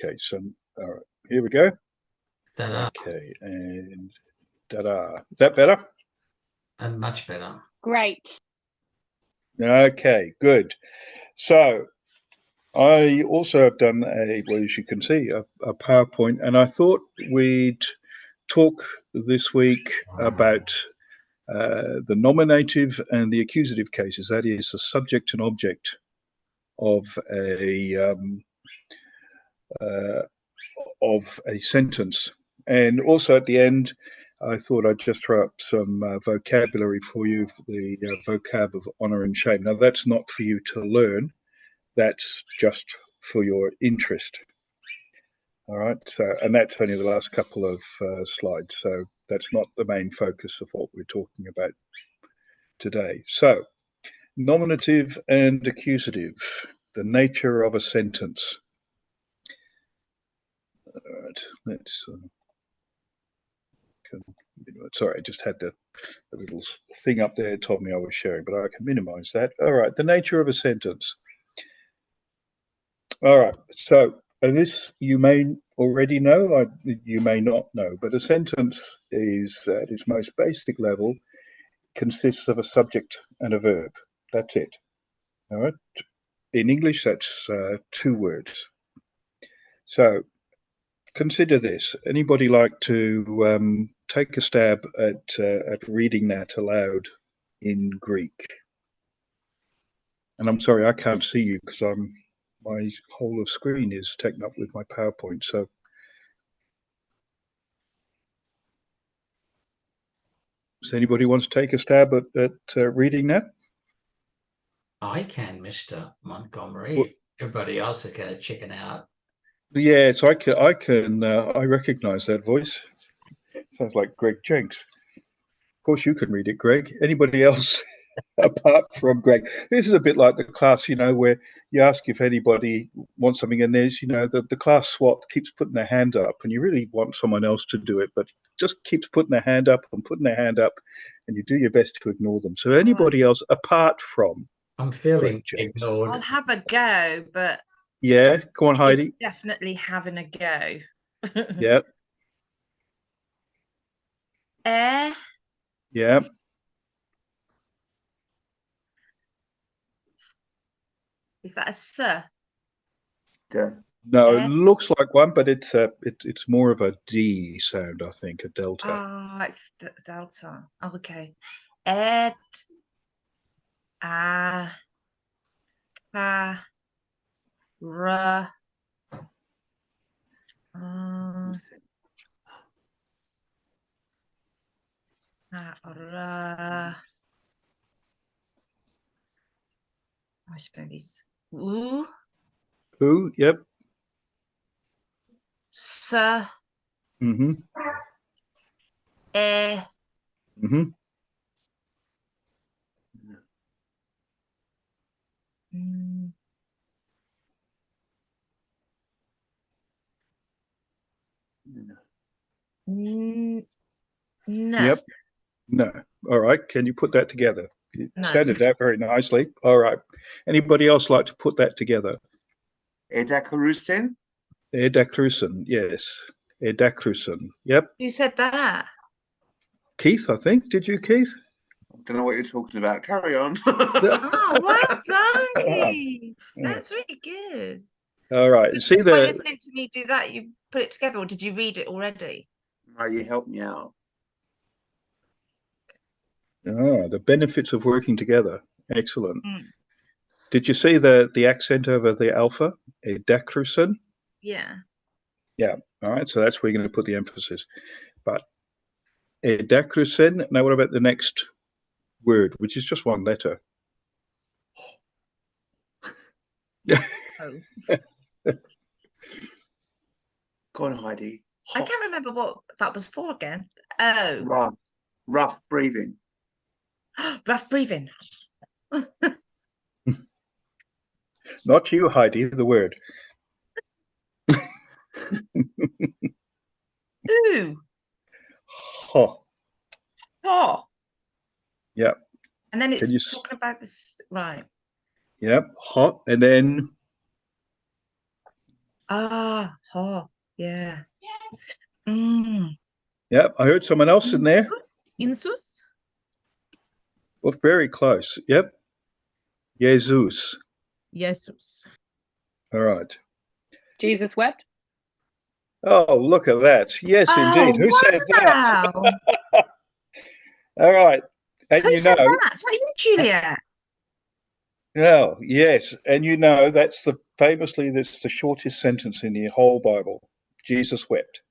Okay, so all right, here we go. Ta-da. Okay, and ta-da. Is that better? And much better. Great. Okay, good. So I also have done well, as you can see, a PowerPoint, and I thought we'd talk this week about the nominative and the accusative cases. That is, the subject and object of uh, a sentence. And also at the end, I thought I'd just throw up some vocabulary for you, the vocab of honour and shame. Now, that's not for you to learn. That's just for your interest. All right. So, and that's only the last couple of slides. So that's not the main focus of what we're talking about today. So, nominative and accusative, the nature of a sentence. All right. Let's. Sorry, I just had the little thing up there told me I was sharing, but I can minimize that. All right. The nature of a sentence. All right. So, and this you may already know, you may not know, but a sentence is, at its most basic level, consists of a subject and a verb. That's it. All right. In English, that's 2 words. So, consider this. Anybody like to take a stab at reading that aloud in Greek? And I'm sorry, I can't see you because my whole of screen is taken up with my PowerPoint. So, does anybody want to take a stab at reading that? I can, Mr. Montgomery. Well, Everybody else is going to chicken out. yeah, so I recognise that voice. Sounds like Greg Jenks. Of course, you can read it, Greg. Anybody else apart from Greg? This is a bit like the class, where you ask if anybody wants something, and there's, the class SWAT keeps putting their hand up, and you really want someone else to do it, but just keeps putting their hand up and putting their hand up, and you do your best to ignore them. So anybody else apart from I'm feeling Greg Jenks? ignored. I'll have a go, but Yeah, go on, it's Heidi. definitely having a go. Yeah, Eh, yeah. is that a sir? No, it Eh, looks like one, but it's more of a D sound, I think, a delta. it's delta. Oh, okay. Ed, ah, ta, ra, ra. I should know these. Ooh, Who? Yep. sir, Mm-hmm. eh, Mm-hmm. mm, mm, no, Yep. No. All right. Can you put that together? You no. sounded that very nicely. All right. Anybody else like to put that together? Edakarusin? Edakrusen. Yes. Edakrusen. Yep. Who said that? Keith, I think. Did you, Keith? I don't know what you're talking about. Carry on. Oh, well done, Yeah. Keith. That's really good. All right. But See just by the listening to me do that, you put it together, or did you read it already? No, you helped me out. the benefits of working together. Excellent. Mm. Did you see the accent over the alpha? Edakrusen. Yeah. Yeah. All right. So that's where you're going to put the emphasis. But Edakrusen. Now, what about the next word, which is just one letter? Oh. Go on, Heidi. I can't remember what that was for again. Oh, Rough breathing. rough breathing. Not you, Heidi, the word. Ooh. Ha. Oh. Yep. And then it's Can you? talking about this, right? Yep. Hot, and then Ah, oh, yeah. Mm. Yep, I heard someone else in there. Insus? Well, very close. Yep. Jesus. Jesus. All right. Jesus wept. Oh, look at that. Yes, indeed. Oh, Who said that? wow. All right. And Who you said know, that? Is that you, Juliet? oh, yes. And you know, that's the shortest sentence in the whole Bible. Jesus wept.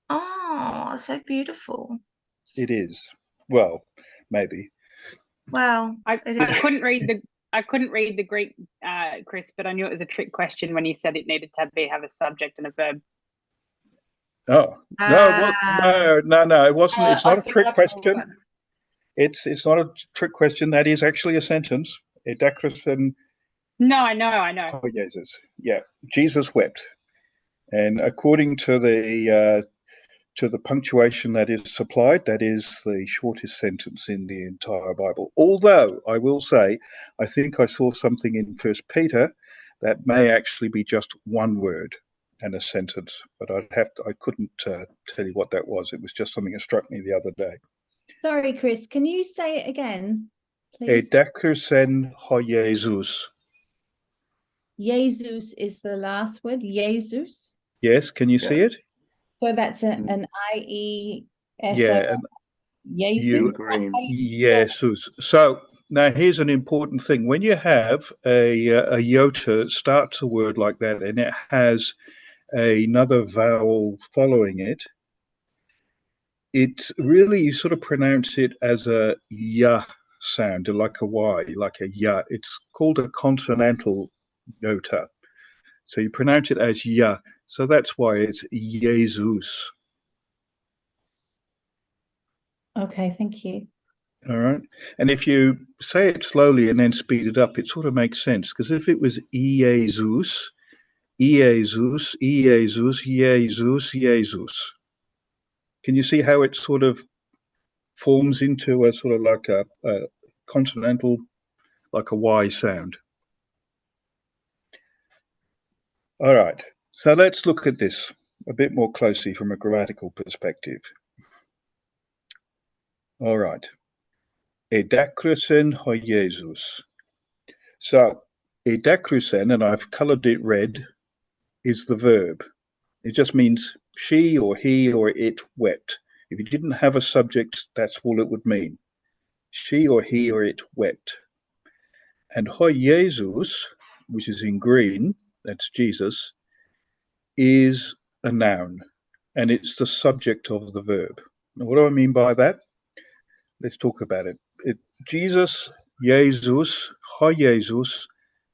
Oh, so beautiful. It is. Well, maybe. Well, I it I is. couldn't read the Greek, Chris, but I knew it was a trick question when you said it needed to have a subject and a verb. Oh, no, it was no, it wasn't. It's not a trick question. It's not a trick question. That is actually a sentence. Edacris No, I know. oh, Jesus. Yeah, Jesus wept. And according to the punctuation that is supplied, that is the shortest sentence in the entire Bible. Although I will say, I think I saw something in First Peter that may actually be just one word and a sentence, but I couldn't tell you what that was. It was just something that struck me the other day. Sorry, Chris, can you say it again, please? Edacrusen ho Jesus. Jesus is the last word. Jesus. Yes, can you see it? So that's an I-E-S-O. Yeah, and Jesus. you Green. Jesus. So now here's an important thing. When you have a iota that starts a word like that and it has another vowel following it, it really, you sort of pronounce it as a ya sound, like a Y, like a ya. It's called a consonantal iota. So you pronounce it as ya. So that's why it's Jesus. Okay, thank you. All right. And if you say it slowly and then speed it up, it sort of makes sense. Because if it was Jesus, Jesus, Jesus, Jesus, Jesus, can you see how it sort of forms into a sort of like a consonantal, like a Y sound? All right. So let's look at this a bit more closely from a grammatical perspective. All right. Edacrusen ho Jesus. So, edacrusen, and I've colored it red, is the verb. It just means she or he or it wept. If you didn't have a subject, that's all it would mean. She or he or it wept. And ho Jesus, which is in green, that's Jesus, is a noun, and it's the subject of the verb. Now, what do I mean by that? Let's talk about it. Jesus, Jesus, ho Jesus,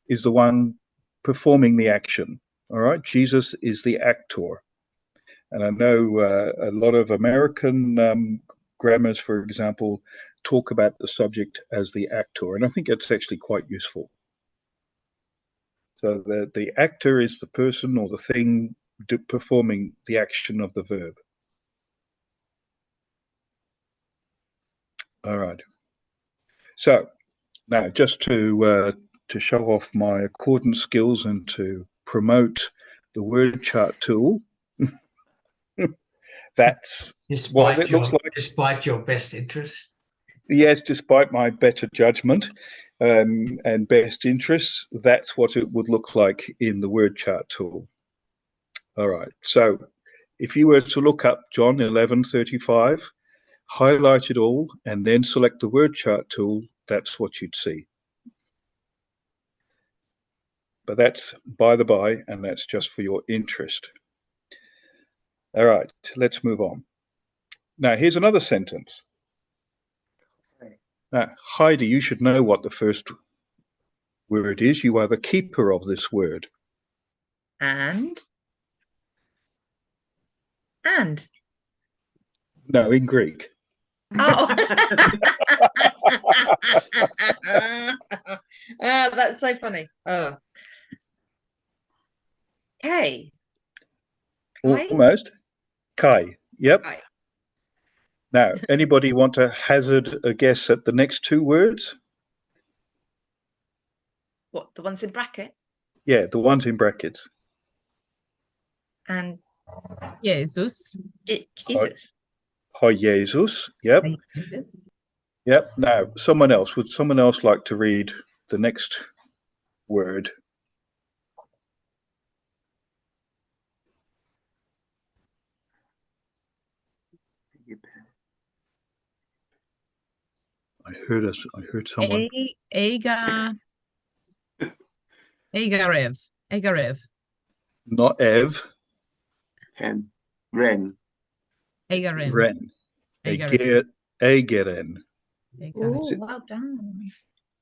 is the one performing the action. All right, Jesus is the actor. And I know a lot of American grammars, for example, talk about the subject as the actor, and I think that's actually quite useful. So the actor is the person or the thing performing the action of the verb. All right. So now, just to show off my accordance skills and to promote the word chart tool, that's what it looks like. Despite your best interest. Yes, despite my better judgment and best interests, that's what it would look like in the word chart tool. All right. So if you were to look up John 11:35, highlight it all, and then select the word chart tool, that's what you'd see. But that's by the by, and that's just for your interest. All right, let's move on. Now, here's another sentence. Now, Heidi, you should know what the first word is. You are the keeper of this word. And No, in Greek. oh, that's so funny. Oh, K. Almost. Kai. Yep. Kai. Now, anybody want to hazard a guess at the next two words? What, the ones in bracket? Yeah, the ones in brackets. and Jesus. Jesus. Hi, Jesus. Yep. Jesus. Yep. Now, someone else. Would someone else like to read the next word? I heard someone. Agarev. Not Ev. Ren. Ren. Agarev. Ren. Agarev. Ageren. Oh, well done.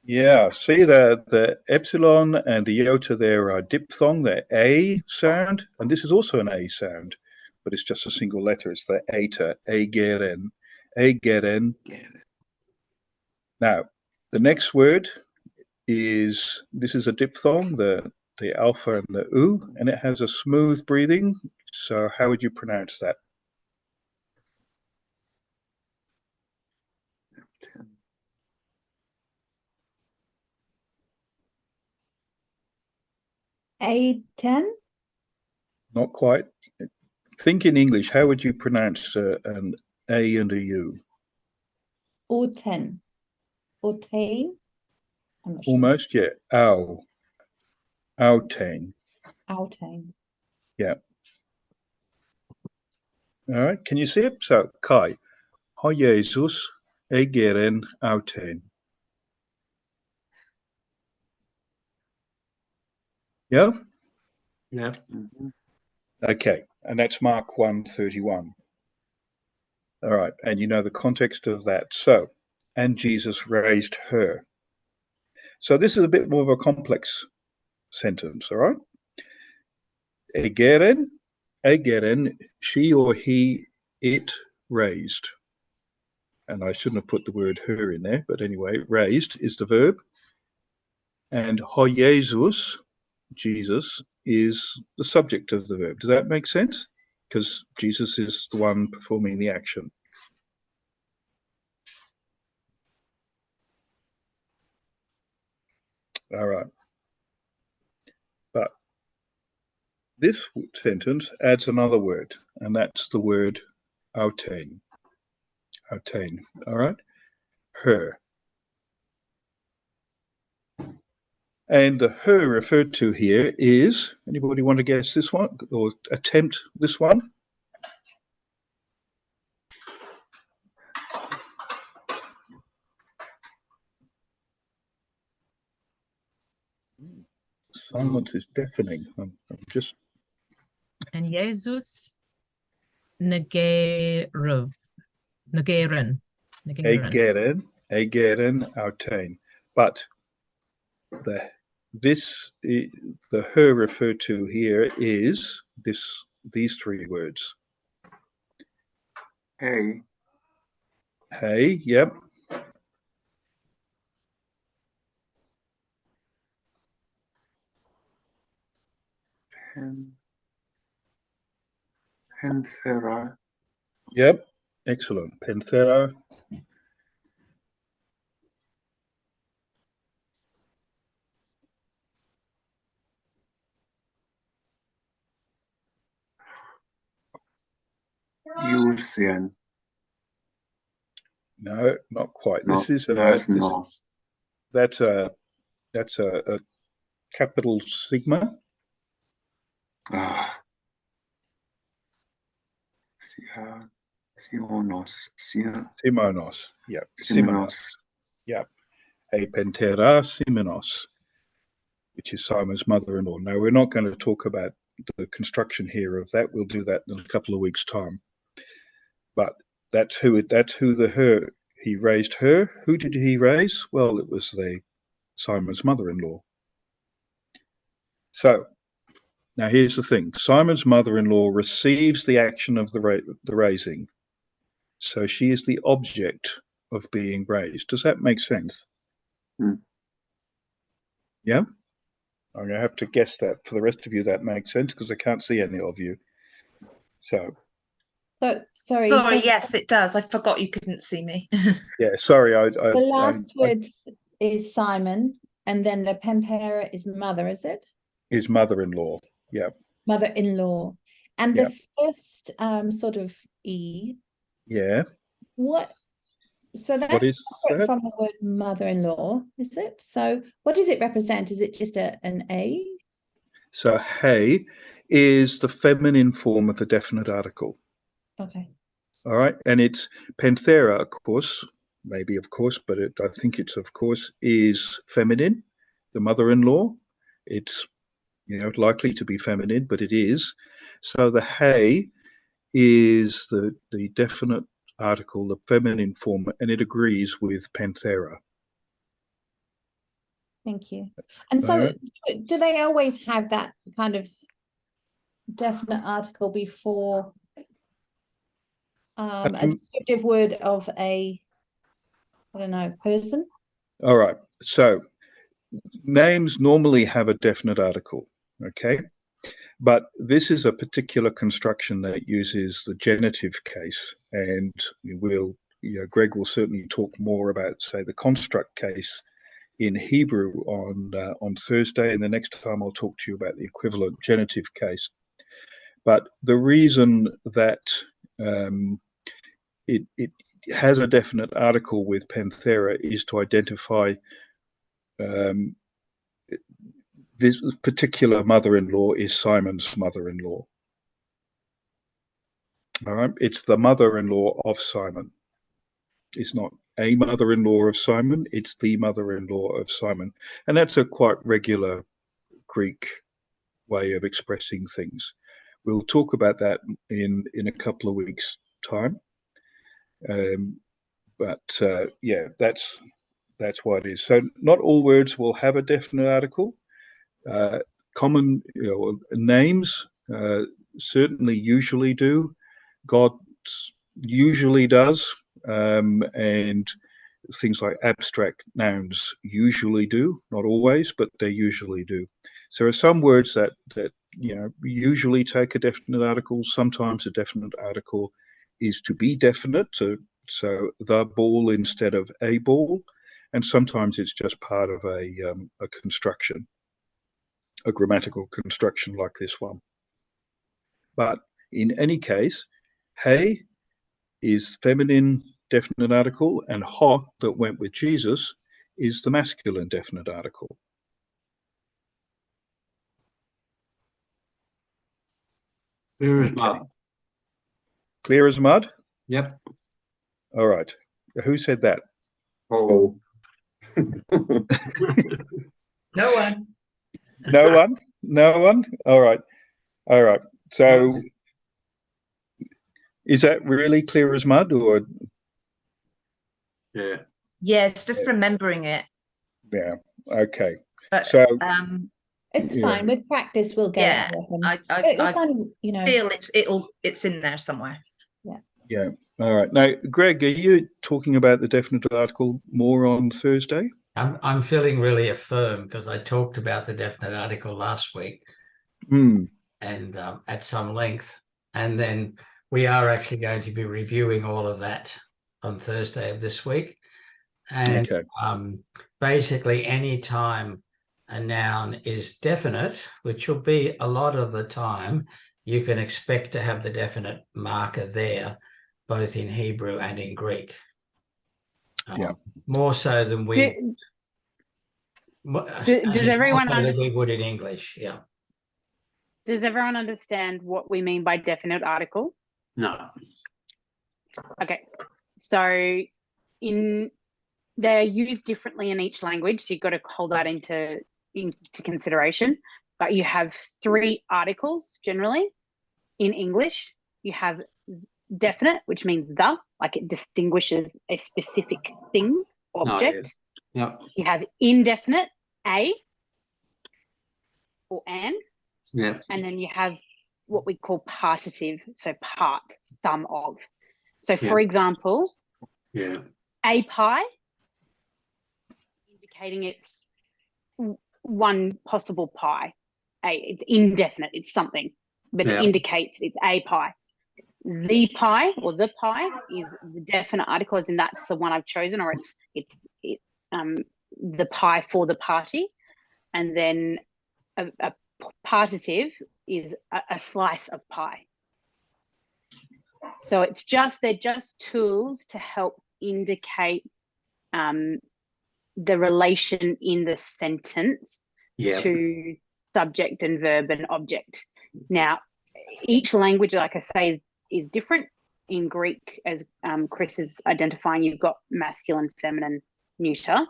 Yeah, see the epsilon and the iota there are diphthong, they're A sound, and this is also an A sound, but it's just a single letter. It's the eta, ageren, ageren. Now, the next word this is a diphthong, the alpha and the U, and it has a smooth breathing. So how would you pronounce that? A10 Not quite. Think in English. How would you pronounce an A and a U? or 10 or 10. I'm not sure. Almost, yeah. Outane. Outain. Yeah. All right. Can you see it? So, Kai. Hi, Jesus. Egeren outane. Yeah? Yeah. Mhm. Okay. And that's Mark 1:31. All right. And you know the context of that. So, and Jesus raised her. So this is a bit more of a complex sentence, all right? Egeren, she or he, it raised. And I shouldn't have put the word her in there, but anyway, raised is the verb. And ho Jesus, Jesus, is the subject of the verb. Does that make sense? Because Jesus is the one performing the action. All right. But this sentence adds another word, and that's the word autain. Autain. All right. Her. And the her referred to here is, anybody want to guess this one or attempt this one? Silence is deafening. I'm just. And Jesus Negerev. Negeren. Egeren autain. But the her referred to here is these three words. Hey. Hey, yep. Panthera. Yep. Excellent. Panthera. Eusian. No, not quite. No, This is that's Nos. that's a capital sigma. Ah. Sionos. Simonos. Yep. Simonos. Yep. A Panthera Simonos, which is Simon's mother-in-law. Now we're not going to talk about the construction here of that. We'll do that in a couple of weeks' time. But that's who the her. He raised her. Who did he raise? Well, it was Simon's mother-in-law. So now here's the thing. Simon's mother-in-law receives the action of the raising. So she is the object of being raised. Does that make sense? Yeah? I'm going to have to guess that for the rest of you that makes sense because I can't see any of you. So sorry. Sorry, yes, it does. I forgot you couldn't see me. yeah, sorry. The last word is Simon, and then the Pampera is mother, is it? His mother-in-law. Yeah. Mother-in-law. And Yeah. the first sort of E, Yeah. so that's What is separate that? from the word mother-in-law, is it? So what does it represent? Is it just an A? So hey is the feminine form of the definite article. Okay. All right. And it's Panthera, of course, maybe of course, but I think it's of course, is feminine, the mother-in-law. It's, likely to be feminine, but it is. So the hey is the definite article, the feminine form, and it agrees with Panthera. Thank you. And so do they always have that kind of definite article before a descriptive word of a, I don't know, person? All right. So names normally have a definite article, okay? But this is a particular construction that uses the genitive case, and Greg will certainly talk more about, say, the construct case in Hebrew on Thursday, and the next time I'll talk to you about the equivalent genitive case. But the reason that it has a definite article with Panthera is to identify this particular mother-in-law is Simon's mother-in-law. All right, it's the mother-in-law of Simon. It's not a mother-in-law of Simon, it's the mother-in-law of Simon. And that's a quite regular Greek way of expressing things. We'll talk about that in a couple of weeks' time. Yeah, that's what it is. So not all words will have a definite article. Common names certainly usually do. God usually does, and things like abstract nouns usually do, not always, but they usually do. So there are some words that usually take a definite article. Sometimes a definite article is to be definite, so the ball instead of a ball, and sometimes it's just part of a construction, a grammatical construction like this one. But in any case, hey is feminine definite article, and ho that went with Jesus is the masculine definite article. Clear as mud. Clear as mud? Yep. All right. Who said that? Oh. No one. No one? No one? All right. All right. So is that really clear as mud, or? Yeah. Yes, just remembering it. Yeah. Okay. But So It's yeah. fine. With practice, we'll get yeah, it. I Kind of, feel it's in there somewhere. Yeah. All right. Now, Greg, are you talking about the definite article more on Thursday? I'm feeling really affirmed because I talked about the definite article last week Hmm. and at some length. And then we are actually going to be reviewing all of that on Thursday of this week. And Okay. basically any time a noun is definite, which will be a lot of the time, you can expect to have the definite marker there, both in Hebrew and in Greek. Yeah. More so than we... Does everyone understand? We would in English, yeah. Does everyone understand what we mean by definite article? No. Okay, so they're used differently in each language, so you've got to hold that into consideration. But you have 3 articles generally in English. You have definite, which means the, like it distinguishes a specific thing, object. Yeah. You have indefinite, a or an. Yeah. And then you have what we call partitive, so part, some of. So for example, a pie, indicating it's one possible pie. It's indefinite, it's something, but it indicates it's a pie. The pie or the pie is the definite article, as in that's the one I've chosen, or it's the pie for the party. And then a partitive is a slice of pie. So they're just tools to help indicate the relation in the sentence to subject and verb and object. Now, each language, like I say, is different. In Greek, as Chris is identifying, you've got masculine, feminine, neuter,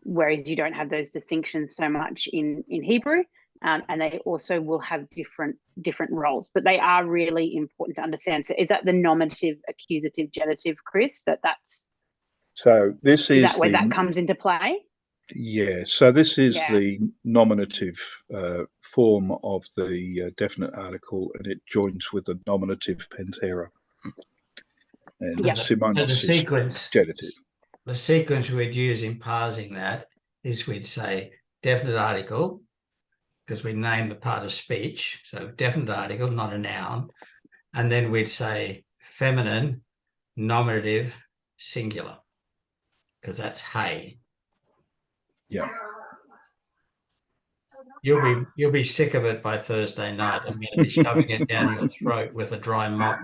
whereas you don't have those distinctions so much in Hebrew. And they also will have different roles, but they are really important to understand. So is that the nominative, accusative, genitive, Chris? That's So this is that where that comes into play? Yeah, so this is Yeah. the nominative form of the definite article, and it joins with the nominative penthera. And Yeah. Simonos So the is sequence, genitive. the sequence we'd use in parsing that is we'd say definite article, because we name the part of speech. So definite article, not a noun. And then we'd say feminine, nominative, singular, because that's hey. Yeah. You'll be sick of it by Thursday night. I'm going to be shoving it down your throat with a dry mop.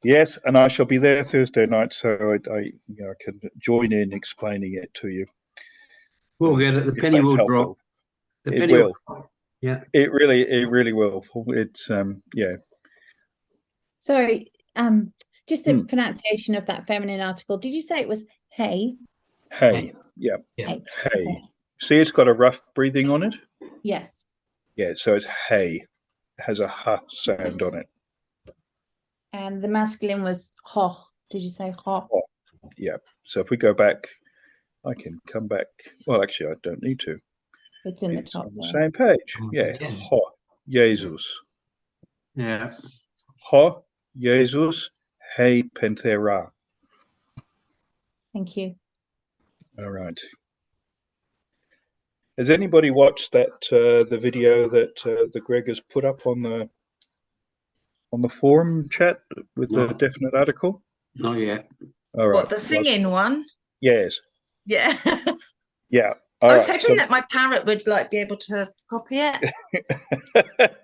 Yes, and I shall be there Thursday night, so I can join in explaining it to you. We'll get it. The if penny that's will helpful. drop. The It penny will. Yeah. It really will. It's yeah. Sorry, just the pronunciation of that feminine article. Did you say it was hey? Hey. Yeah. Hey. Hey. Okay. See, it's got a rough breathing on it. Yes. Yeah, so it's hey. It has a ha sound on it. And the masculine was ho. Did you say ho? Ho. Yeah. So if we go back, I can come back. Well, actually, I don't need to. It's in the It's top on the there. same page. Yeah. Again. Ho. Jesus. Yeah. Ho. Jesus. Hey penthera. Thank you. All right. Has anybody watched that the video that the Greg has put up on the forum chat with the No. definite article? Not yet. All right. What, the singing one? Yes. Yeah. Yeah. I All was right. hoping that my parrot would be able to copy it.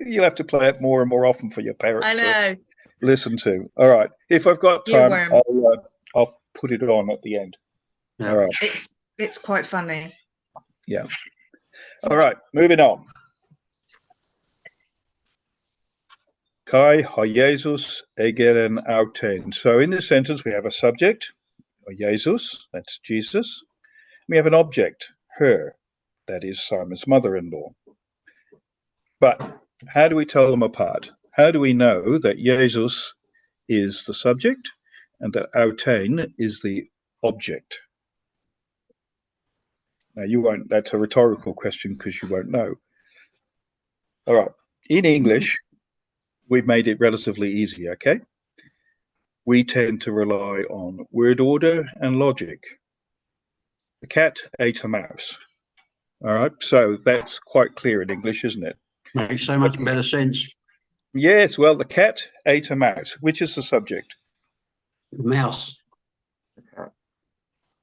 You'll have to play it more and more often for your parrot I to know. listen to. All right. If I've got time, Earworm. I'll put it on at the end. Yeah. All right. It's quite funny. Yeah. All right. Moving on. Kai ha Jesus egeren auten. So in this sentence, we have a subject, or Jesus, that's Jesus. We have an object, her, that is Simon's mother-in-law. But how do we tell them apart? How do we know that Jesus is the subject and that autein is the object? Now you won't, that's a rhetorical question because you won't know. All right, in English, we've made it relatively easy, okay? We tend to rely on word order and logic. The cat ate a mouse. All right, so that's quite clear in English, isn't it? Makes so much better sense. Yes, well, the cat ate a mouse. Which is the subject? Mouse.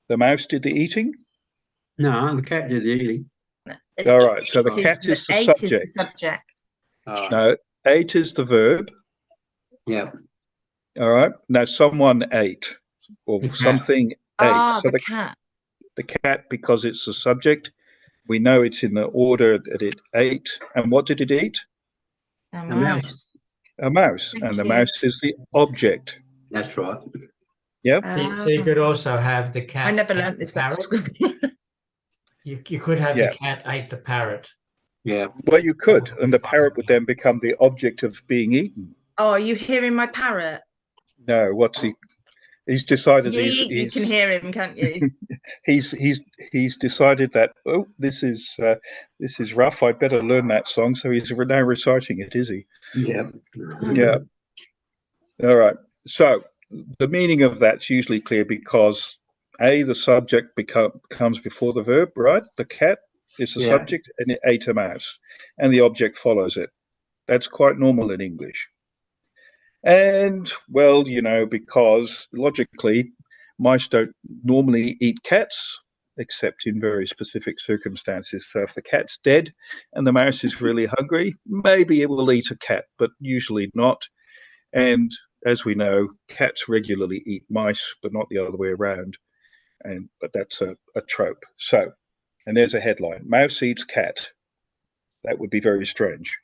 The mouse did the eating? No, the cat did the eating. All right, so the cat is the Eight is subject. the subject. No, ate is the verb. Yeah. All right, now someone ate or The cat. something ate. Ah, So the cat. the cat, because it's the subject, we know it's in the order that it ate. And what did it eat? A mouse. A mouse. Thank And the you. mouse is the object. That's right. Yep. So you could also have the cat. I never ate learnt the this at parrot. school. You could have Yeah. the cat ate the parrot. Yeah. Well, you could. And the parrot would then become the object of being eaten. Oh, are you hearing my parrot? No, what's he? He's decided You can hear him, can't you? he's decided that, oh, this is rough. I'd better learn that song. So he's now reciting it, is he? Yeah. Yeah. All right. So the meaning of that's usually clear because the subject comes before the verb, right? The cat is the Yeah. subject and it ate a mouse, and the object follows it. That's quite normal in English. And well, because logically, mice don't normally eat cats. except in very specific circumstances. So if the cat's dead and the mouse is really hungry, maybe it will eat a cat, but usually not. And as we know, cats regularly eat mice, but not the other way around. But that's a trope. So, and there's a headline: Mouse eats cat. That would be very strange.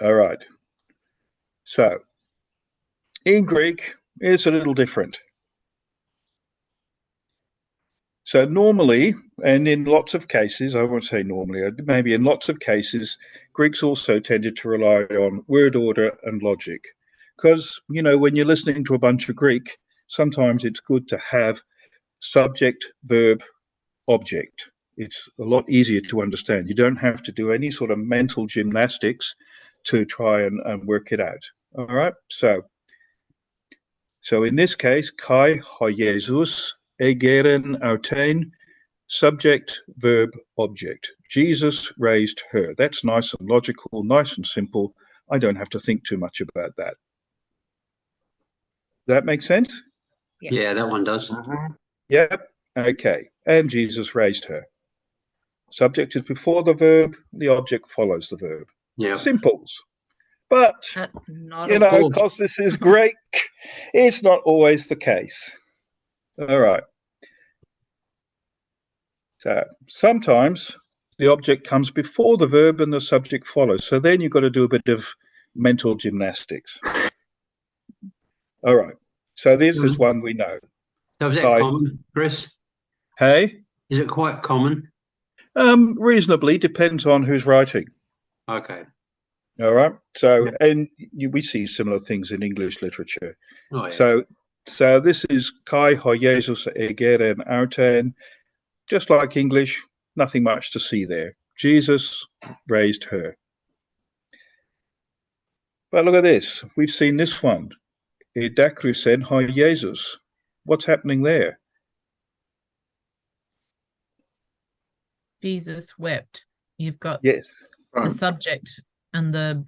All right. So, in Greek, it's a little different. So normally, and in lots of cases, I won't say normally, maybe in lots of cases, Greeks also tended to rely on word order and logic. Because, you know, when you're listening to a bunch of Greek, sometimes it's good to have subject, verb, object. It's a lot easier to understand. You don't have to do any sort of mental gymnastics to try and work it out. All right, so in this case, kai ho Jesus egeren autein, subject, verb, object. Jesus raised her. That's nice and logical, nice and simple. I don't have to think too much about that. Does that make sense? Yeah, that one does. Yep. Okay. And Jesus raised her. Subject is before the verb, the object follows the verb. Yeah. Simples. But, Not you a- know, because this is Greek, it's not always the case. All right. So sometimes the object comes before the verb and the subject follows. So then you've got to do a bit of mental gymnastics. All right. So this is one we know. So is that Kai. common, Chris? Hey? Is it quite common? Reasonably, depends on who's writing. Okay. All right. So, Yeah. and we see similar things in English literature. Oh, yeah. So this is Kai ho Jesus egeren autein. Just like English, nothing much to see there. Jesus raised her. But look at this. We've seen this one. Edakrusen ho Jesus. What's happening there? Jesus wept. You've got Yes. the subject and the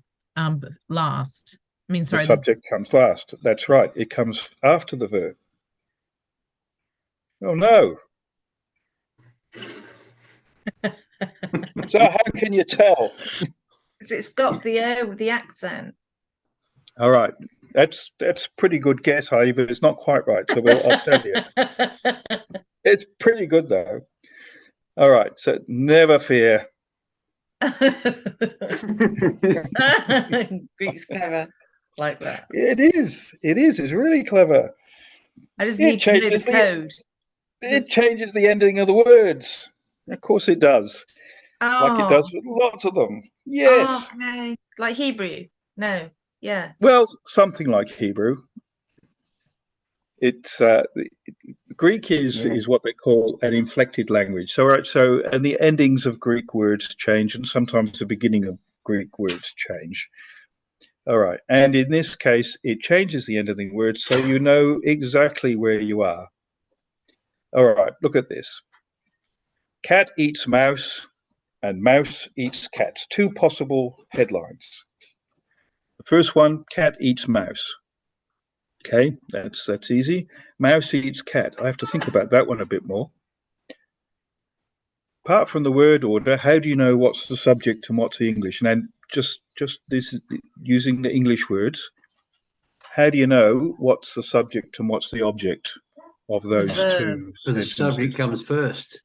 last. I mean, sorry, The subject comes last. That's right. It comes after the verb. Oh, no. So how can you tell? Because it's got the O with the accent. All right. That's pretty good guess, Heidi, but it's not quite right. So I'll tell you. It's pretty good, though. All right. So never fear. Greek's clever like that. It is. It is. It's really clever. I just It need to know the changes the- code. It changes the ending of the words. Of course it does. Like it does with lots of them. Yes. Oh, okay. Like Hebrew. No. Yeah. Well, something like Hebrew. It's Greek is what they call an inflected language. So and the endings of Greek words change, and sometimes the beginning of Greek words change. All right, and in this case, it changes the end of the word, so you know exactly where you are. All right, look at this. Cat eats mouse, and mouse eats cat. Two possible headlines. The first one, cat eats mouse. Okay, that's easy. Mouse eats cat. I have to think about that one a bit more. Apart from the word order, how do you know what's the subject and what's the English? And then just this is using the English words. How do you know what's the subject and what's the object of those two So the sentences? subject comes first.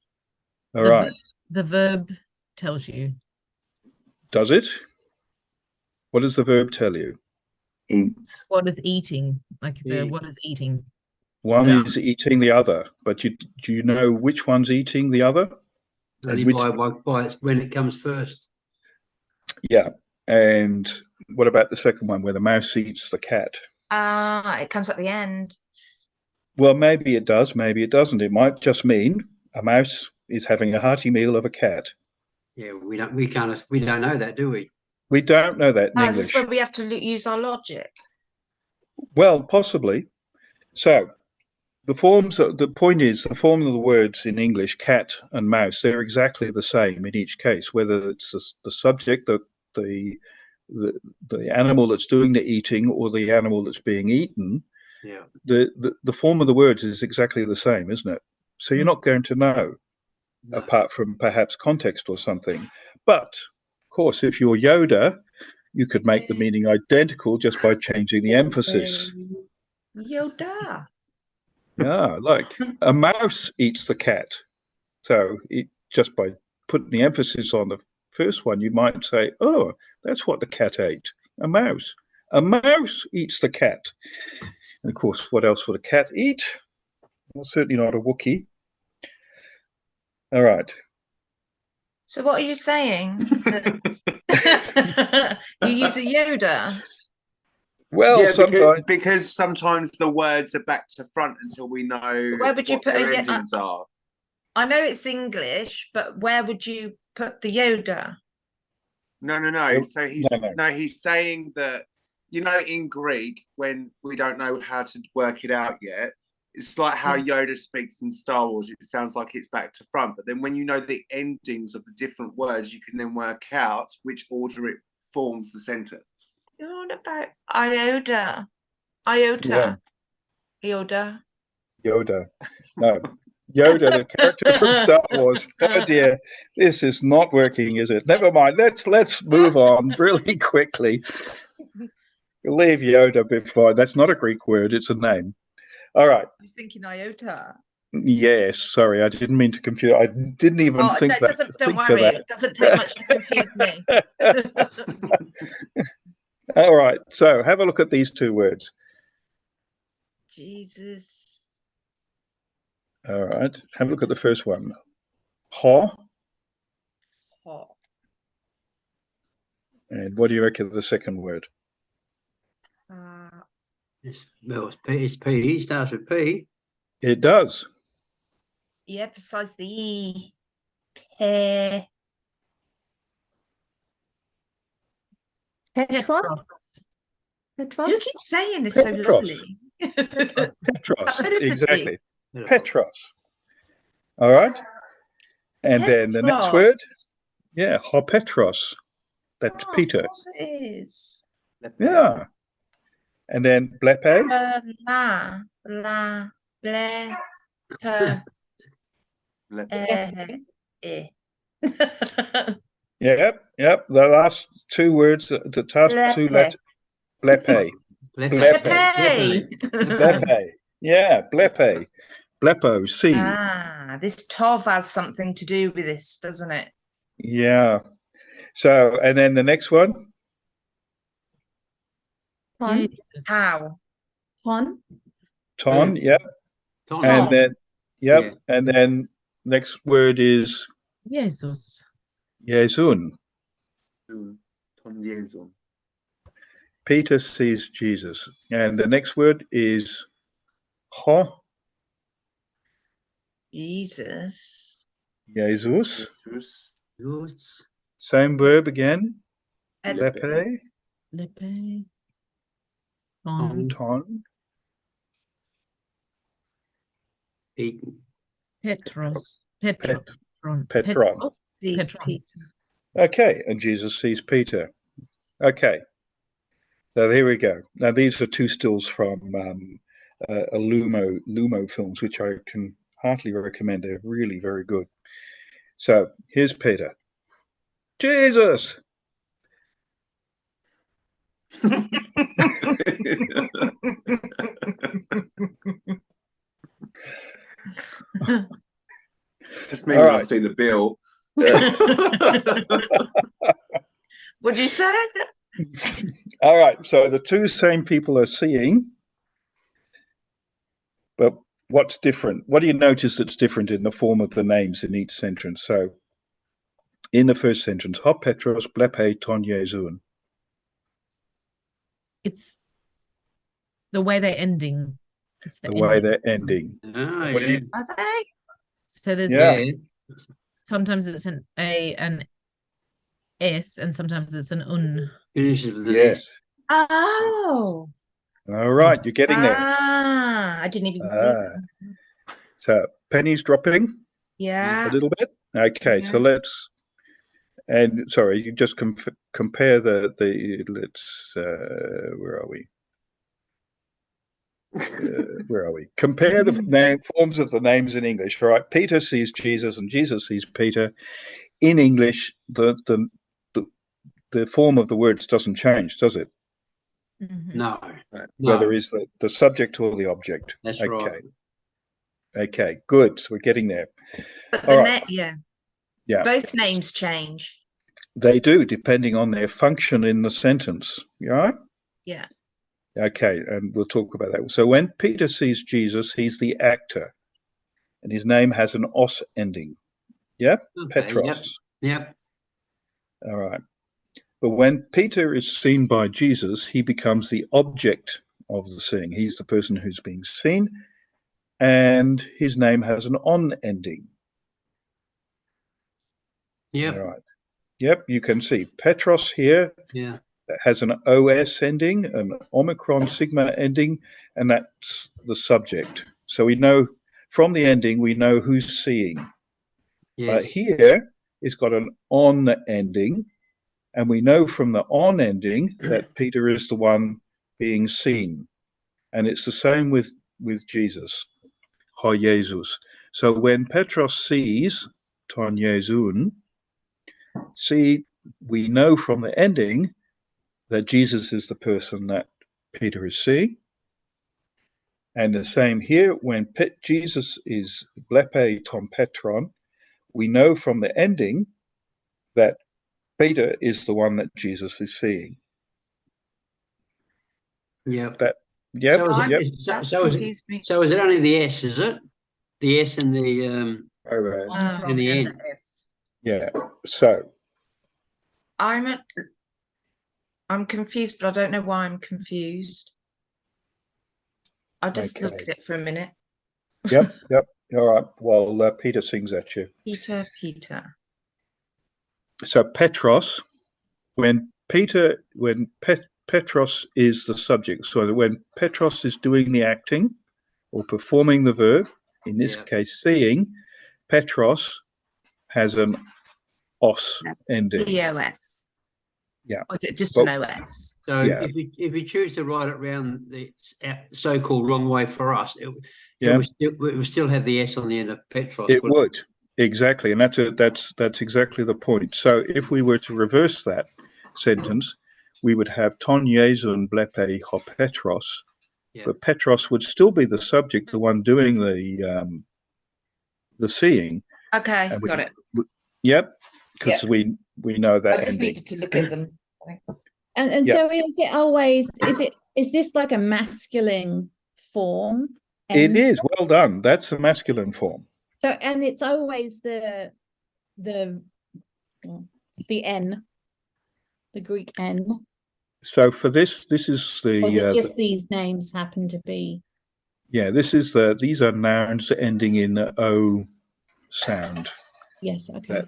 All right. The verb tells you. Does it? What does the verb tell you? Eats. What is eating? Like Yeah. what is eating? One Yeah. is eating the other, but do you know which one's eating the other? Only which- by it's when it comes first. Yeah. And what about the second one, where the mouse eats the cat? It comes at the end. Well, maybe it does, maybe it doesn't. It might just mean a mouse is having a hearty meal of a cat. Yeah, we don't know that, do we? We don't know that in Is English. this where we have to use our logic? Well, possibly. So the form of the words in English, cat and mouse, they're exactly the same in each case, whether it's the subject, the animal that's doing the eating or the animal that's being eaten. Yeah. The form of the words is exactly the same, isn't it? So you're not going to know, No. apart from perhaps context or something. But, of course, if you're Yoda, you could make the meaning identical just by changing the emphasis. Yoda. Yeah, like a mouse eats the cat. So just by putting the emphasis on the first one, you might say, oh, that's what the cat ate, a mouse. A mouse eats the cat. And of course, what else would a cat eat? Well, certainly not a Wookiee. All right. So what are you saying? You use the Yoda. Well, Yeah, sometimes. because sometimes the words are back to front until we know Where would you what put their a endings are. I know it's English, but where would you put the Yoda? No. No, So no. he's saying that, in Greek, when we don't know how to work it out yet, it's like how Yoda speaks in Star Wars. It sounds like it's back to front, but then when you know the endings of the different words, you can then work out which order it forms the sentence. You're on about iota. Iota. Yoda. Yoda. No. Yoda, the character from Star Wars. Oh dear, this is not working, is it? Never mind. Let's move on really quickly. Leave Yoda before. That's not a Greek word. It's a name. All right. I was thinking iota. Yes. Sorry, I didn't mean to confuse. I didn't even think no, that. don't worry. It doesn't take much to confuse me. All right. So have a look at these two words. Jesus. All right. Have a look at the first one. Ha. Hot. And what do you reckon of the second word? It's P. It's P. It starts with P. It does. You emphasize the E. Pe. Petros. You Petros. keep saying this so Petros. lovely. Petros. Felicity. Exactly. Petros. All right. And then the next word. Petros. Yeah. Ha Petros. That's Peter. Of course it is. Yeah. And then blepe. La. Ble. Per. Eh. Yep. The last two words, the last two letters. Blepe. Blepe. Blepe. Yeah, blepe. Blepo, C. This Tov has something to do with this, doesn't it? Yeah. So, and then the next one. Ton. How? Ton. Ton, yep. Ton. And then, yep. Yeah. And then next word is Jesus. Jesun. Ton Jesu. Peter sees Jesus. And the next word is Ho. Jesus. Jesus. Yours. Same verb again. Lepe. Lepe. Lepe. Ton. Ton. Eaten. Petros. Petron. Petron. These Petron. people. Okay. And Jesus sees Peter. Okay. So here we go. Now these are two stills from a Lumo films, which I can heartily recommend. They're really very good. So here's Peter. Jesus. Just mean when I see the bill. What'd you say? All right. So the two same people are seeing, but what's different? What do you notice that's different in the form of the names in each sentence? So in the first sentence, Ho Petros blepe ton Jesun. It's the way they're ending. It's The way they're ending. Ah, What do yeah. you- Are they? So there's Yeah. sometimes it's an A and S, and sometimes it's an un. Finishes with an Yes. S. Oh. All right. You're getting there. I didn't even see that. So pennies dropping a Yeah. little bit. Okay. So Yeah. let's. And sorry, you just compare the let's where are we? where are we? Compare the forms of the names in English. All right, Peter sees Jesus and Jesus sees Peter. In English, the form of the words doesn't change, does it? No. Whether it's the subject or the object. That's okay. right. Okay, good. So we're getting there. But All right. yeah, both names change. They do, depending on their function in the sentence. You all right? Yeah. Okay, and we'll talk about that. So when Peter sees Jesus, he's the actor, and his name has an os ending. Yeah, Okay, Petros. Yep. All right. But when Peter is seen by Jesus, he becomes the object of the seeing. He's the person who's being seen, and his name has an on ending. Yep. All right. Yep, you can see Petros here. Yeah. Has an OS ending, an Omicron sigma ending, and that's the subject. So we know from the ending, we know who's seeing. Yes. But here it's got an on ending, and we know from the on ending that Peter is the one being seen. And it's the same with Jesus, ho Jesus. So when Petros sees ton Jesun, we know from the ending that Jesus is the person that Peter is seeing. And the same here, when Jesus is blepe ton Petron, we know from the ending that Peter is the one that Jesus is seeing. Yep. Yep. So is it only the S, is it? The S and the in the N. S. Yeah. So I'm confused, but I don't know why I'm confused. I'll just look at it for a minute. Yep. All right. Well, Peter sings at you. Peter. So Petros, when Petros is the subject, so when Petros is doing the acting or performing the verb, in this case seeing, Petros has an os ending. EOS. Yeah. Or is it just an OS? So if you choose to write it around the so-called wrong way for us, it would still have the S on the end of Petros. It would. Exactly, and that's exactly the point. So if we were to reverse that sentence, we would have ton Jesun blepe ho Petros, but Petros would still be the subject, the one doing the seeing. Okay, got it. Yep, because we know that. I just needed to look at them. And so is it always is this like a masculine form? It is. Well done. That's a masculine form. So and it's always the N, the Greek N. So for this is the. Or is it just these names happen to be? Yeah, these are nouns ending in the O sound. Yes. Okay.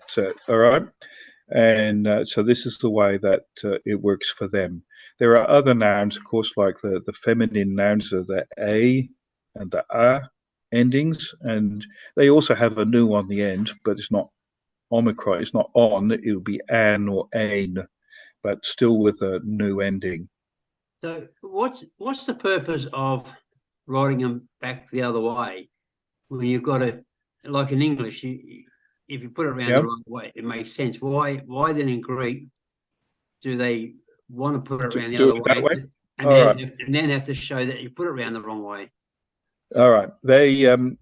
All right. And so this is the way that it works for them. There are other nouns, of course, like the feminine nouns are the A and the A endings, and they also have a nu on the end, but it's not omicron, it's not on, it will be an or ain, but still with a nu ending. So what's the purpose of writing them back the other way when you've got to, like in English, if you put it around the wrong way, it makes sense. Why then in Greek do they want to put it around the other way? And then have to show that you put it around the wrong way? All right. The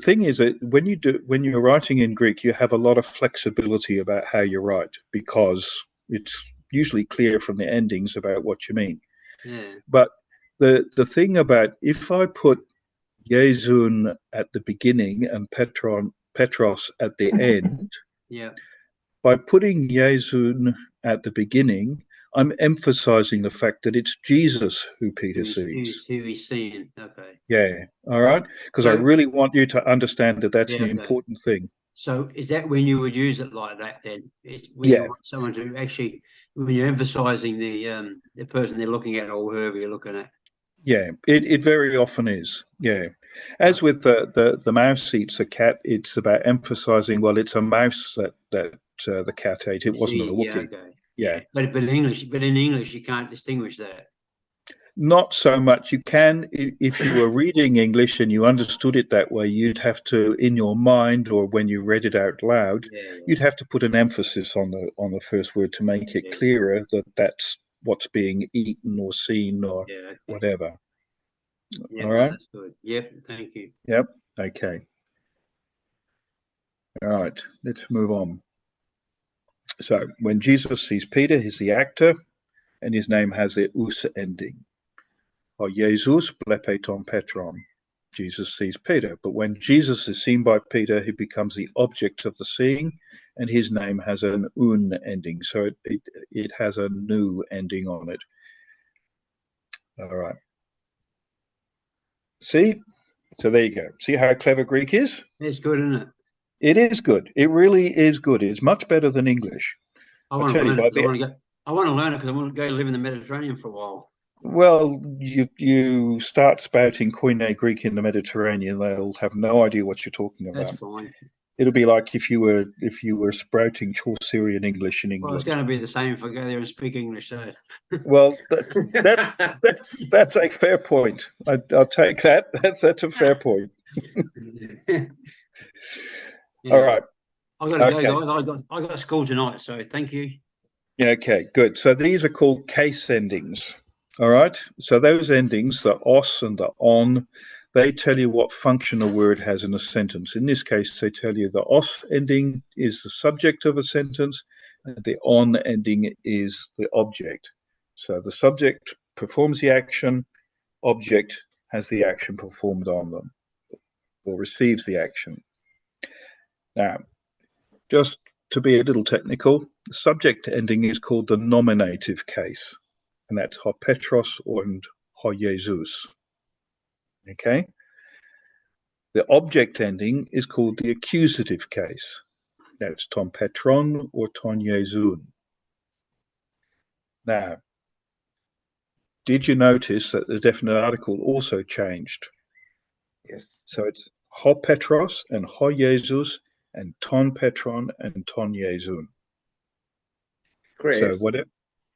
thing is that when you're writing in Greek, you have a lot of flexibility about how you write because it's usually clear from the endings about what you mean. Yeah. But the thing about if I put Jesun at the beginning and Petros at the end, by putting Jesun at the beginning, I'm emphasizing the fact that it's Jesus who Peter sees. Who he's seeing. Okay. Yeah. All right. Because I really want you to understand that that's an important thing. So is that when you would use it like that then? It's when you want someone to actually, when you're emphasizing the person they're looking at or whoever you're looking at. Yeah, it very often is. Yeah. As with the mouse eats a cat, it's about emphasizing, well, it's a mouse that the cat ate. It wasn't a Wookiee. Yeah. But in English you can't distinguish that. Not so much. You can, if you were reading English and you understood it that way, you'd have to, in your mind, or when you read it out loud, you'd have to put an emphasis on the first word to make it clearer that that's what's being eaten or seen or whatever. Yeah, all right. That's good. Yep. Thank you. Yep. Okay. All right. Let's move on. So when Jesus sees Peter, he's the actor, and his name has the us ending. Or Jesus blepe ton Petron. Jesus sees Peter. But when Jesus is seen by Peter, he becomes the object of the seeing, and his name has an un ending. So it has a new ending on it. All right. See? So there you go. See how clever Greek is? It's good, isn't it? It is good. It really is good. It's much better than English. I want to learn it. I want to learn it because I want to go live in the Mediterranean for a while. Well, you start spouting Koine Greek in the Mediterranean, they'll have no idea what you're talking about. That's fine. It'll be like if you were sprouting Chaucerian English in England. Well, it's going to be the same if I go there and speak English. So. Well, that's a fair point. I'll take that. That's a fair point. All right. I've got to go, guys. I got school tonight, so thank you. Yeah. Okay. Good. So these are called case endings. All right. So those endings, the os and the on, they tell you what function a word has in a sentence. In this case, they tell you the os ending is the subject of a sentence, and the on ending is the object. So the subject performs the action, object has the action performed on them, or receives the action. Now, just to be a little technical, the subject ending is called the nominative case, and that's ho Petros and ho Jesus. Okay. The object ending is called the accusative case. That's ton Petron or ton Jesun. Now, did you notice that the definite article also changed? Yes. So it's ho Petros and ho Jesus and ton Petron and ton Jesun. Chris. So what?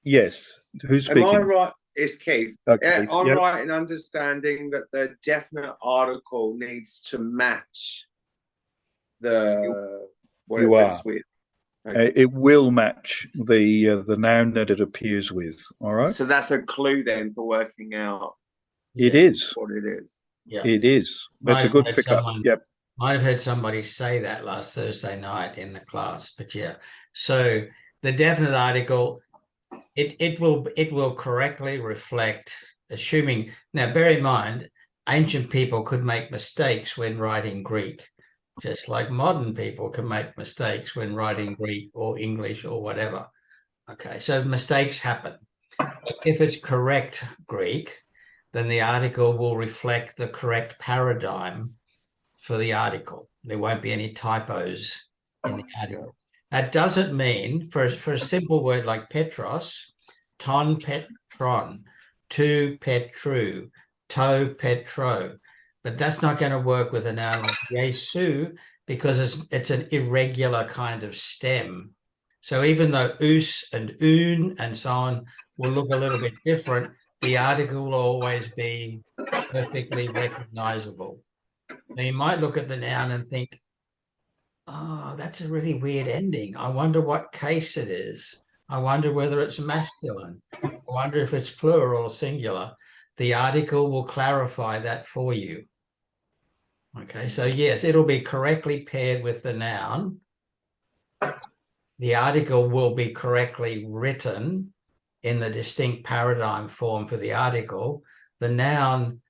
Yes. Who's speaking? Am I right? It's Keith. Okay. I'm right in understanding that the definite article needs to match the what you it are. works with. Okay. It will match the noun that it appears with. All right. So that's a clue then for working out. It is what it is. Yeah, it is. That's a good pickup. Yep. Might have heard somebody say that last Thursday night in the class, but yeah. So the definite article, it will correctly reflect, assuming, now bear in mind, ancient people could make mistakes when writing Greek, just like modern people can make mistakes when writing Greek or English or whatever. Okay, so mistakes happen. But if it's correct Greek, then the article will reflect the correct paradigm for the article. There won't be any typos in the article. That doesn't mean, for a simple word like Petros, ton Petron, tu Petru, to Petro, but that's not going to work with a noun like Jesu because it's an irregular kind of stem. So even though us and un and so on will look a little bit different, the article will always be perfectly recognizable. Now you might look at the noun and think, oh, that's a really weird ending. I wonder what case it is. I wonder whether it's masculine. I wonder if it's plural or singular. The article will clarify that for you. Okay, so yes, it'll be correctly paired with the noun. The article will be correctly written in the distinct paradigm form for the article. The noun,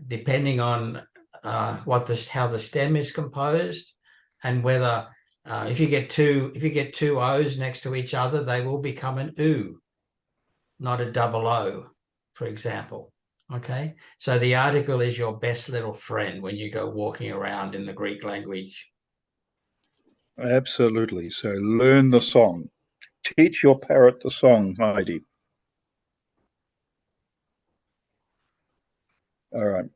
depending on how the stem is composed, and whether if you get two O's next to each other, they will become an U, not a double O, for example. Okay, so the article is your best little friend when you go walking around in the Greek language. Absolutely. So learn the song. Teach your parrot the song, Heidi. All right.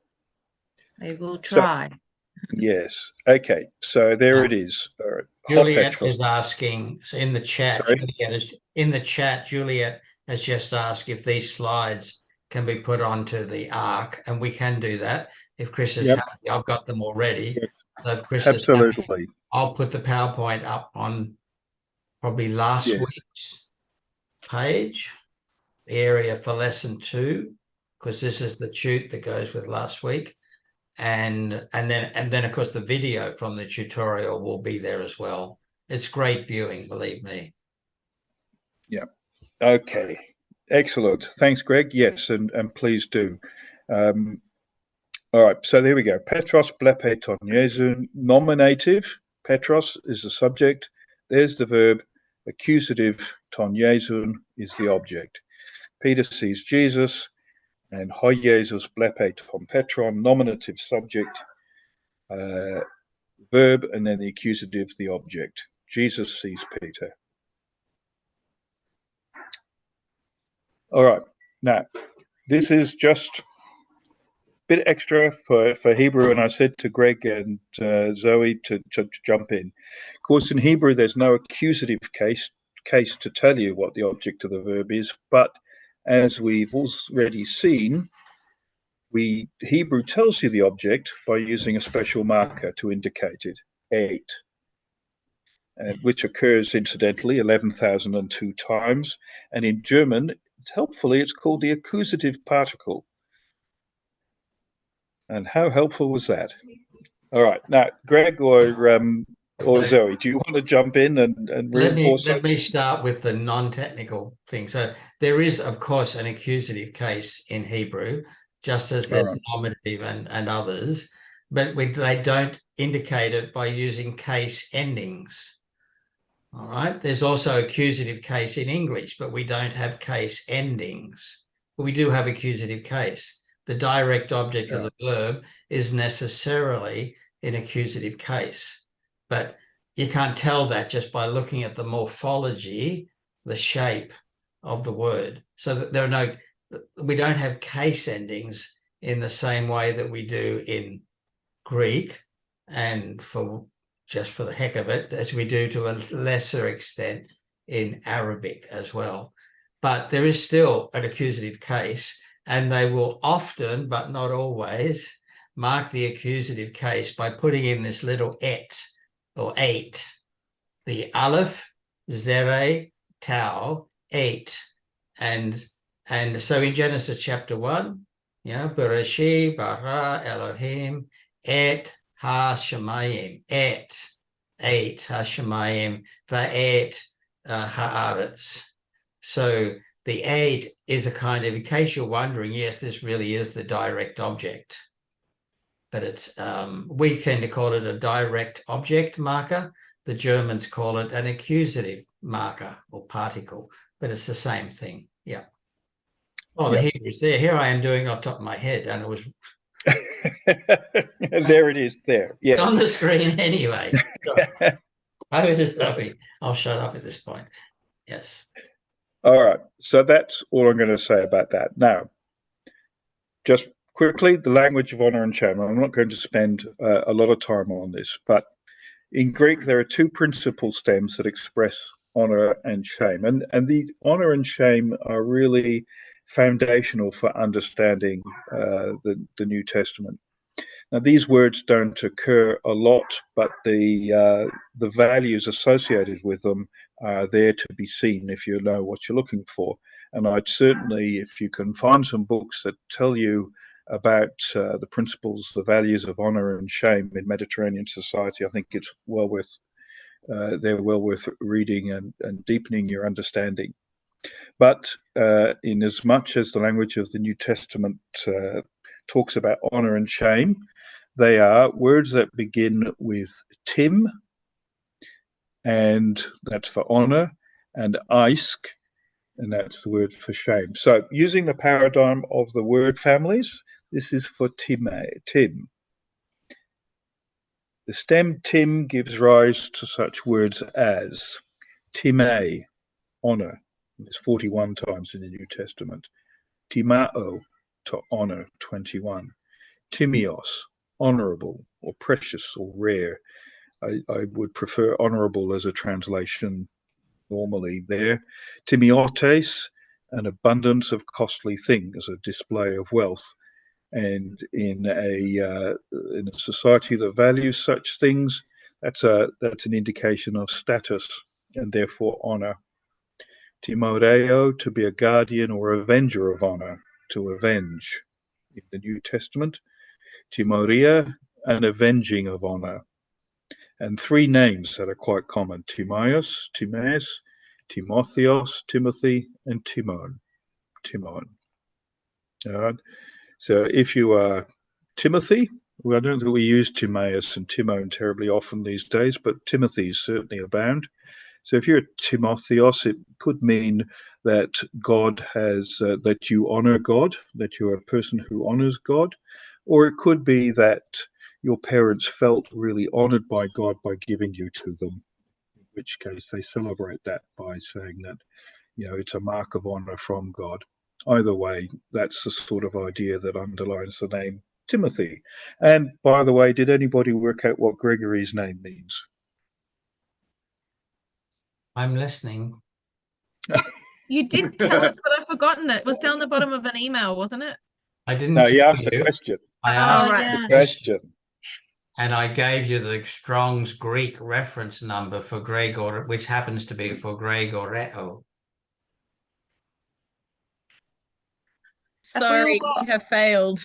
I will try. Yes. Okay. So there it is. Juliet is asking, so in the chat, Sorry? Juliet has just asked if these slides can be put onto the arc, and we can do that if Chris is Yep. happy. I've got them already. Yes. So if Chris is happy, Absolutely. I'll put the PowerPoint up on probably last Yes. week's page, the area for lesson 2, because this is the tute that goes with last week. And then of course the video from the tutorial will be there as well. It's great viewing, believe me. Yeah. Okay. Excellent. Thanks, Greg. Yes, and please do. All right. So there we go. Petros blepe ton Iesu. Nominative. Petros is the subject. There's the verb. Accusative ton Iesu is the object. Peter sees Jesus, and ho Jesus blepe ton Petron. Nominative subject. Verb, and then the accusative, the object. Jesus sees Peter. All right. Now, this is just a bit extra for Hebrew, and I said to Greg and Zoe to jump in. Of course, in Hebrew, there's no accusative case to tell you what the object of the verb is, but as we've already seen, Hebrew tells you the object by using a special marker to indicate it, 8. Which occurs incidentally 11,002 times, and in German, helpfully, it's called the accusative particle. And how helpful was that? All right, now Greg or Zoe, do you want to jump in and reinforce Let me start with the non-technical thing. So there is, of course, an accusative case in Hebrew, just as there's nominative and others, but they don't indicate it by using case endings. All right. There's also accusative case in English, but we don't have case endings. But we do have accusative case. The direct object of the verb is necessarily an accusative case, but you can't tell that just by looking at the morphology, the shape of the word. So that we don't have case endings in the same way that we do in Greek, and just for the heck of it, as we do to a lesser extent in Arabic as well. But there is still an accusative case, and they will often, but not always, mark the accusative case by putting in this little et or 8. The aleph, zere, tau, 8. And so in Genesis chapter 1, Bereshit bara Elohim et ha-shamayim, et 8 ha-shamayim, va-et haaretz. So the 8 is a kind of, in case you're wondering, yes, this really is the direct object. But it's we tend to call it a direct object marker. The Germans call it an accusative marker or particle, but it's the same thing. Yeah. Oh, the Hebrew's there. Here I am doing off the top of my head, and it was there it is there. Yeah. It's on the screen anyway. I'll shut up at this point. Yes. All right. So that's all I'm going to say about that. Now, just quickly, the language of honor and shame. I'm not going to spend a lot of time on this, but in Greek, there are 2 principal stems that express honor and shame. And these honor and shame are really foundational for understanding the New Testament. Now, these words don't occur a lot, but the values associated with them are there to be seen if you know what you're looking for. And I'd certainly, if you can find some books that tell you about the principles, the values of honor and shame in Mediterranean society, I think it's they're well worth reading and deepening your understanding. But in as much as the language of the New Testament talks about honor and shame, they are words that begin with tim, and that's for honor, and isk, and that's the word for shame. So using the paradigm of the word families, this is for tim. The stem tim gives rise to such words as time, honor. It's 41 times in the New Testament. Timao, to honor, 21. Timios, honorable or precious or rare. I would prefer honorable as a translation normally there. Timiotes, an abundance of costly things, a display of wealth. And in a society that values such things, that's an indication of status and therefore honor. Timoreo, to be a guardian or avenger of honor, to avenge. In the New Testament, Timoria, an avenging of honor. And three names that are quite common: Timaeus, Timotheos, Timothy, and Timon. All right. So if you are Timothy, well, I don't think we use Timaeus and Timon terribly often these days, but Timothy certainly abound. So if you're Timotheos, it could mean that God has, that you honor God, that you're a person who honors God, or it could be that your parents felt really honored by God by giving you to them, in which case they celebrate that by saying that, it's a mark of honor from God. Either way, that's the sort of idea that underlines the name Timothy. And by the way, did anybody work out what Gregory's name means? I'm listening. You did tell us, but I've forgotten it. It was down the bottom of an email, wasn't it? I didn't No, tell you asked you. the question. I asked right. the Question. and I gave you the Strong's Greek reference number for Gregor, which happens to be for Gregoreo. Sorry, got- you have failed.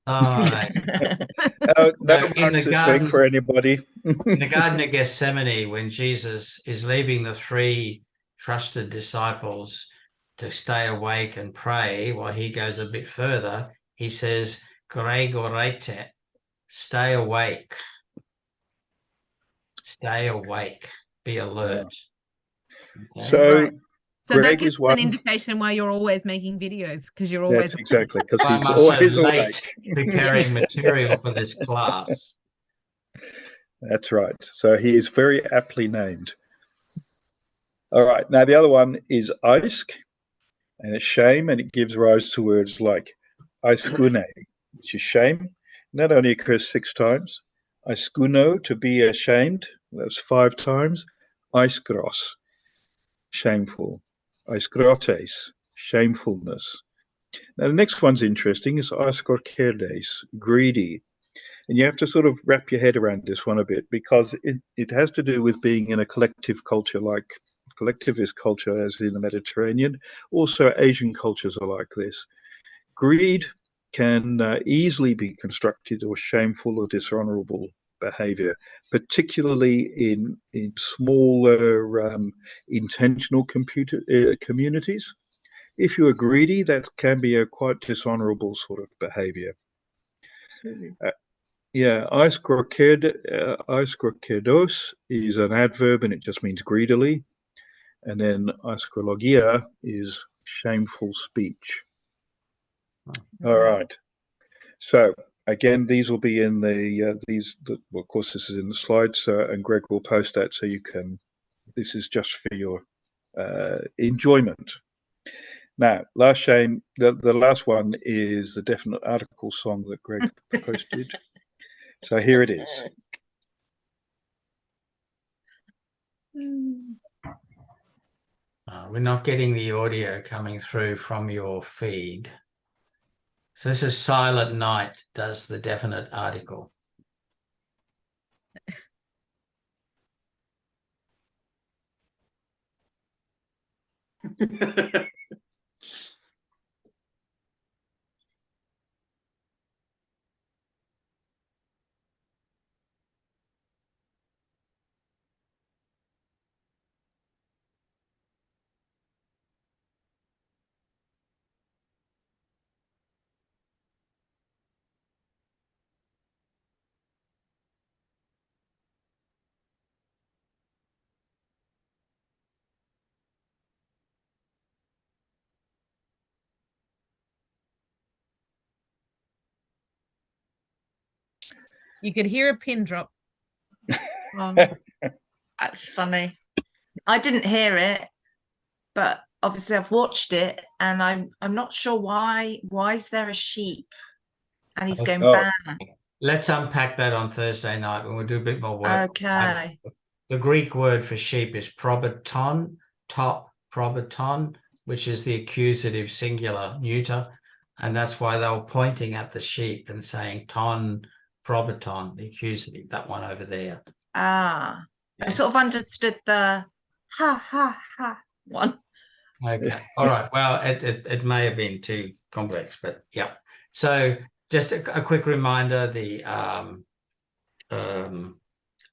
All right. No in the marks this garden, week for anybody. in the Garden of Gethsemane, when Jesus is leaving the three trusted disciples to stay awake and pray while he goes a bit further, he says, Gregorete, stay awake. Stay awake. Be alert. Okay? So Right. So Greg that gives is us an one. indication why you're always making videos, because you're always That's exactly, because I'm he's also always late awake. preparing material for this class. That's right. So he is very aptly named. All right. Now the other one is Isk, and it's shame, and it gives rise to words like Iskune, which is shame. That only occurs 6 times. Iskuno, to be ashamed, that's 5 times. Iskros, shameful. Iskrotes, shamefulness. Now the next one's interesting, is Iskorkerdes, greedy. And you have to sort of wrap your head around this one a bit, because it has to do with being in a collective culture, like collectivist culture as in the Mediterranean. Also Asian cultures are like this. Greed can easily be constructed or shameful or dishonorable behavior, particularly in smaller intentional communities. If you are greedy, that can be a quite dishonorable sort of behavior. Absolutely. Yeah, aiskrokedos is an adverb and it just means greedily. And then aiskologia is shameful speech. All right. So again, these will be in well, of course, this is in the slides, and Greg will post that so you can, this is just for your enjoyment. Now, last shame, the last one is the definite article song that Greg posted. So here it is. We're not getting the audio coming through from your feed. So this is Silent Night does the definite article. You could hear a pin drop. Oh, that's funny. I didn't hear it, but obviously I've watched it, and I'm not sure why. Why is there a sheep, and he's going bang? Let's unpack that on Thursday night when we do a bit more work. Okay. The Greek word for sheep is probaton, top probaton, which is the accusative singular neuter. And that's why they were pointing at the sheep and saying ton, probaton, the accusative, that one over there. Ah, I Yeah. sort of understood the ha ha ha one. Okay. All right. Well, it may have been too complex, but yeah. So just a quick reminder,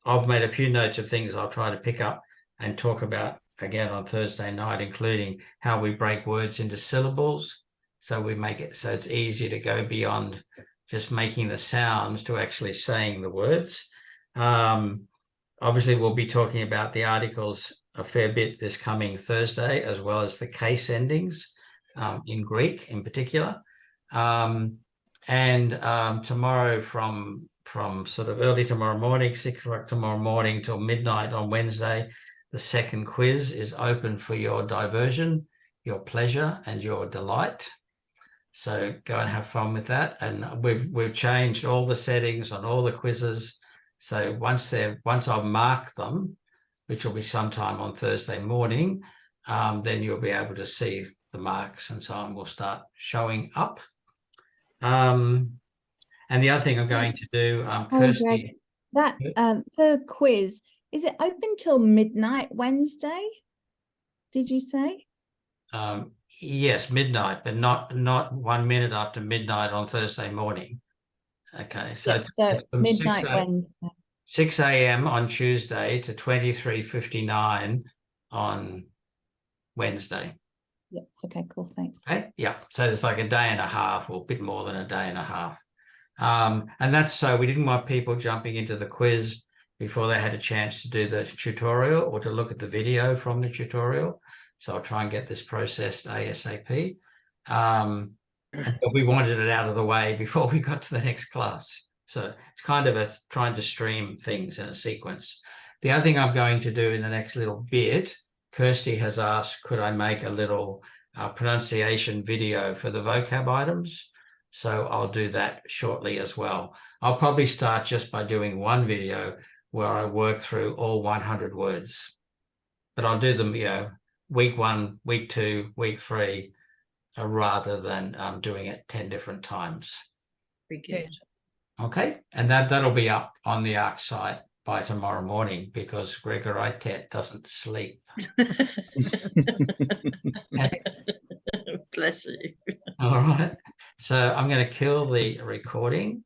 I've made a few notes of things I'll try to pick up and talk about again on Thursday night, including how we break words into syllables. So we make it so it's easier to go beyond just making the sounds to actually saying the words. Obviously, we'll be talking about the articles a fair bit this coming Thursday, as well as the case endings in Greek in particular. Tomorrow from sort of early tomorrow morning, 6 o'clock tomorrow morning till midnight on Wednesday, the second quiz is open for your diversion, your pleasure, and your delight. So go and have fun with that. And we've changed all the settings on all the quizzes. So once I've marked them, which will be sometime on Thursday morning, then you'll be able to see the marks and so on will start showing up. And the other thing I'm going to do, Kirsty, that the quiz, is it open till midnight Wednesday? Did you say? yes, midnight, but not 1 minute after midnight on Thursday morning. Okay, so, so midnight Wednesday. 6 a.m. on Tuesday to 23:59 on Wednesday. Yeah. Okay. Cool. Thanks. Okay. Yeah. So it's like a day and a half, or a bit more than a day and a half. And that's so we didn't want people jumping into the quiz before they had a chance to do the tutorial or to look at the video from the tutorial. So I'll try and get this processed ASAP. But we wanted it out of the way before we got to the next class. So it's kind of trying to stream things in a sequence. The other thing I'm going to do in the next little bit, Kirsty has asked, could I make a little pronunciation video for the vocab items? So I'll do that shortly as well. I'll probably start just by doing one video where I work through all 100 words. But I'll do them, week 1, week 2, week 3, rather than doing it 10 different times. Very good. Okay, and that'll be up on the ARC site by tomorrow morning because Gregor Tet doesn't sleep. Bless you. All right, so I'm going to kill the recording